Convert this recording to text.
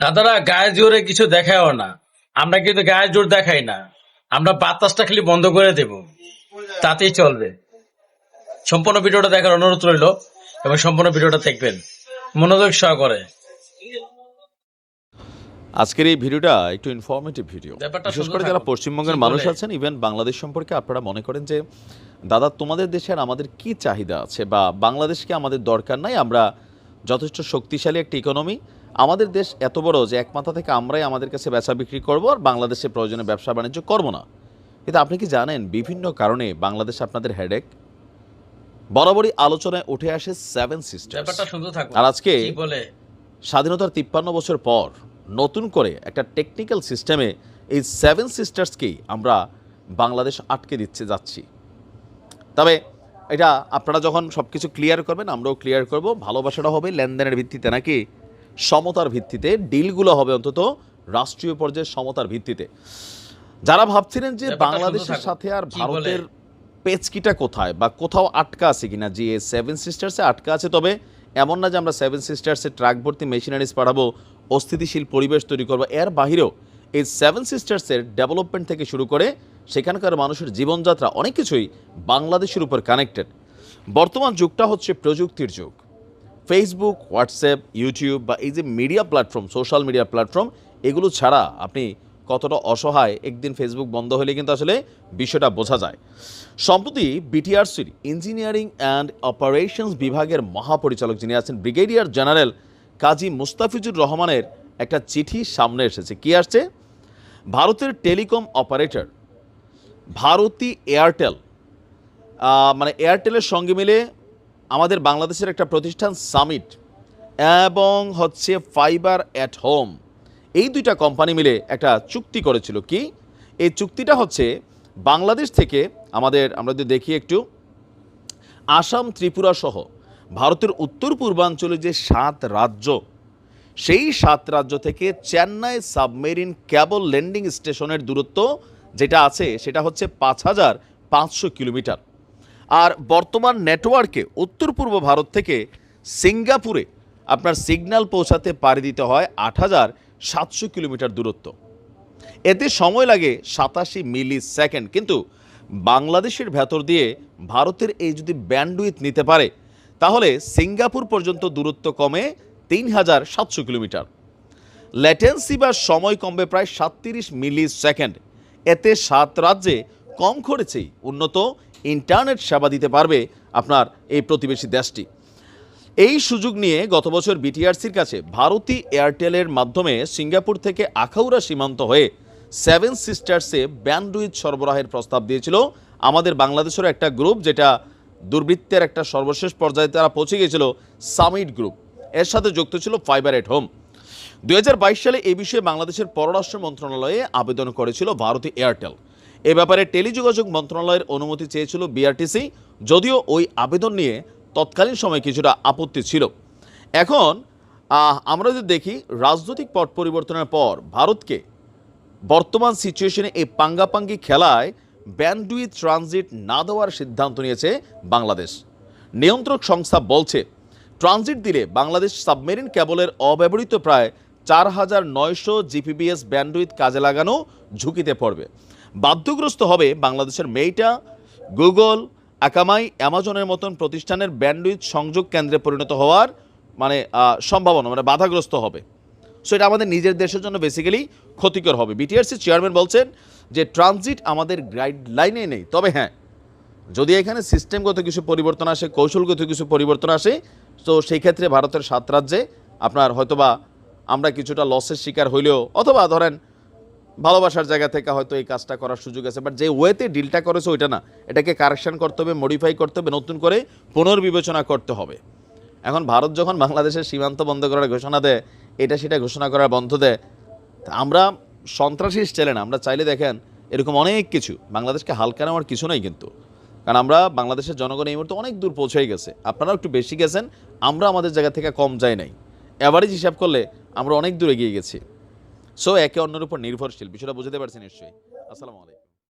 দাদারা গায়ে জোরে কিছু দেখায়ও না। আমরা কিন্তু গায়ে জোর দেখাই না। আমরা বাতাসটা খালি বন্ধ করে দেব, তাতেই চলবে। সম্পূর্ণ ভিডিওটা দেখার অনুরোধ রইল এবং সম্পূর্ণ ভিডিওটা দেখবেন মনোযোগ সহকারে। আজকের এই ভিডিওটা একটু ইনফরমেটিভ ভিডিও। ব্যাপারটা বিশেষ শুনতে করে যারা থাকুন। পশ্চিমবঙ্গের কি মানুষ বলে? আছেন, ইভেন বাংলাদেশ সম্পর্কে আপনারা মনে করেন যে দাদা তোমাদের দেশে আর আমাদের কি চাহিদা আছে, বা বাংলাদেশকে আমাদের দরকার নাই, আমরা যথেষ্ট শক্তিশালী একটা ইকোনমি, আমাদের দেশ এত বড় যে এক মাথা থেকে আমরাই আমাদের কাছে বেচা বিক্রি করবো আর বাংলাদেশে প্রয়োজনে ব্যবসা বাণিজ্য করবো না। কিন্তু আপনি কি জানেন বিভিন্ন কারণে বাংলাদেশ আপনাদের হেডেক? বরাবরই আলোচনায় উঠে আসে সেভেন সিস্টার্স। ব্যাপারটা শুনতে থাকুন। আর আজকে কি বলে? স্বাধীনতার 53 বছর পর নতুন করে একটা টেকনিক্যাল সিস্টেমে এই সেভেন সিস্টার্সকেই আমরা বাংলাদেশ আটকে দিচ্ছে যাচ্ছি। তবে এটা আপনারা যখন সব কিছু ক্লিয়ার করবেন আমরাও ক্লিয়ার করব। ভালোবাসাটা হবে লেনদেনের ভিত্তিতে নাকি সমতার ভিত্তিতে? ডিলগুলো হবে অন্তত রাষ্ট্রীয় পর্যায়ে সমতার ভিত্তিতে। যারা ভাবছিলেন যে ব্যাপারটা শুনতে বাংলাদেশের থাকুন। সাথে আর কি বলে? ভারতের পেচকিটা কোথায় বা কোথাও আটকা আছে কিনা, যে সেভেন সিস্টার্সে আটকা আছে, তবে এমন না যে আমরা সেভেন সিস্টার্সে ট্রাক ভর্তি মেশিনারিজ পাঠাবো, অস্থিতিশীল পরিবেশ তৈরি করবো। এর বাহিরেও এই সেভেন সিস্টার্সের ডেভেলপমেন্ট থেকে শুরু করে সেখানকার মানুষের জীবনযাত্রা অনেক কিছুই বাংলাদেশের উপর কানেক্টেড। বর্তমান যুগটা হচ্ছে প্রযুক্তির যুগ। ফেসবুক, হোয়াটসঅ্যাপ, ইউটিউব বা এই যে media platform, social media platform, এগুলো ছাড়া আপনি কতটা অসহায়, একদিন ফেসবুক বন্ধ হলে কিন্তু আসলে বিষয়টা বোঝা যায়। সম্প্রতি বিটিআরসির ইঞ্জিনিয়ারিং অ্যান্ড অপারেশনস বিভাগের মহাপরিচালক যিনি আছেন ব্রিগেডিয়ার জেনারেল কাজী মুস্তাফিজুর রহমানের একটা চিঠি সামনে এসেছে। কি আসছে? ভারতের টেলিকম অপারেটর ভারতী এয়ারটেল, মানে এয়ারটেলের সঙ্গে মিলে আমাদের বাংলাদেশের একটা প্রতিষ্ঠান সামিট এবং হচ্ছে ফাইবার অ্যাট হোম, এই দুইটা কোম্পানি মিলে একটা চুক্তি করেছিল। কি এই চুক্তিটা হচ্ছে? বাংলাদেশ থেকে আমরা যদি দেখি একটু, আসাম, ত্রিপুরা সহ ভারতের উত্তর পূর্বাঞ্চলে যে 7 রাজ্য, সেই 7 রাজ্য থেকে চেন্নাই সাবমেরিন কেবল ল্যান্ডিং স্টেশনের দূরত্ব যেটা আছে সেটা হচ্ছে 5500 কিলোমিটার। আর বর্তমান নেটওয়ার্কে উত্তর পূর্ব ভারত থেকে সিঙ্গাপুরে আপনার সিগন্যাল পৌঁছাতে পাড়ি দিতে হয় 8700 কিলোমিটার দূরত্ব। এতে সময় লাগে 87 মিলি সেকেন্ড। কিন্তু বাংলাদেশের ভেতর দিয়ে ভারতের এই যদি ব্যান্ডউইথ নিতে পারে তাহলে সিঙ্গাপুর পর্যন্ত দূরত্ব কমে 3700 কিলোমিটার। ল্যাটেন্সি বা সময় কমবে প্রায় 37 মিলি সেকেন্ড। এতে 7 রাজ্যে কম খরচেই উন্নত ইন্টারনেট সেবা দিতে পারবে আপনার এই প্রতিবেশী দেশটি। এই সুযোগ নিয়ে গত বছর বিটিআরসির কাছে ভারতী এয়ারটেলের মাধ্যমে সিঙ্গাপুর থেকে আখাউড়া সীমান্ত হয়ে সেভেন সিস্টার্সে ব্যান্ডউইথ সরবরাহের প্রস্তাব দিয়েছিল আমাদের বাংলাদেশের একটা গ্রুপ, যেটা দুর্বৃত্তের একটা সর্বশেষ পর্যায়ে তারা পৌঁছে গিয়েছিল, সামিট গ্রুপ। এর সাথে যুক্ত ছিল ফাইবার এট হোম। 2022 সালে এই বিষয়ে বাংলাদেশের পররাষ্ট্র মন্ত্রণালয়ে আবেদন করেছিল ভারতী এয়ারটেল। এ ব্যাপারে টেলিযোগাযোগ মন্ত্রণালয়ের অনুমতি চেয়েছিল বিআরটিসি, যদিও ওই আবেদন নিয়ে তৎকালীন সময়ে কিছুটা আপত্তি ছিল। এখন আমরা যদি দেখি রাজনৈতিক পট পরিবর্তনের পর ভারতকে বর্তমান সিচুয়েশনে এই পাঙ্গাপাঙ্গি খেলায় ব্যান্ডউইথ ট্রানজিট না দেওয়ার সিদ্ধান্ত নিয়েছে বাংলাদেশ। নিয়ন্ত্রক সংস্থা বলছে ট্রানজিট দিলে বাংলাদেশ সাবমেরিন কেবলের অব্যবহৃত প্রায় 4900 জিপিবিএস ব্যান্ডউইথ কাজে লাগানো ঝুঁকিতে পড়বে। বাধ্যগ্রস্ত হবে বাংলাদেশের মেইটা, গুগল, আকামাই, অ্যামাজনের মতন প্রতিষ্ঠানের ব্যান্ডউইথ সংযোগ কেন্দ্রে পরিণত হওয়ার সম্ভাবনা, বাধাগ্রস্ত হবে। সো এটা আমাদের নিজের দেশের জন্য বেসিক্যালি ক্ষতিকর হবে। বিটিআরসি চেয়ারম্যান বলছেন যে ট্রানজিট আমাদের গাইডলাইনে নেই, তবে হ্যাঁ, যদি এখানে সিস্টেমগত কিছু পরিবর্তন আসে, কৌশলগত কিছু পরিবর্তন আসে, তো সেই ক্ষেত্রে ভারতের 7 রাজ্যে আপনার হয়তোবা আমরা কিছুটা লসের শিকার হইলেও, অথবা ধরেন ভালোবাসার জায়গা থেকে হয়তো এই কাজটা করার সুযোগ আছে, বাট যে ওয়েতে ডিলটা করেছে ওইটা না। এটাকে কারেকশন করতে হবে, মডিফাই করতে হবে, নতুন করে পুনর্বিবেচনা করতে হবে। এখন ভারত যখন বাংলাদেশের সীমান্ত বন্ধ করার ঘোষণা দেয়, এটা সেটা ঘোষণা করার বন্ধ দেয়, আমরা সন্ত্রাসী চাইলে না, আমরা চাইলে দেখেন এরকম অনেক কিছু, বাংলাদেশকে হালকা নেওয়ার কিছু নাই কিন্তু। কারণ আমরা বাংলাদেশের জনগণ এই মুহূর্তে অনেক দূর পৌঁছে গেছে, আপনারাও একটু বেশি গেছেন, আমরা আমাদের জায়গা থেকে কম যাই নাই। অ্যাভারেজ হিসাব করলে আমরা অনেক দূর এগিয়ে গেছি। সো একে অন্যের উপর নির্ভরশীল, বিষয়টা বুঝতে পারছি নিশ্চয়ই। আসসালামু আলাইকুম।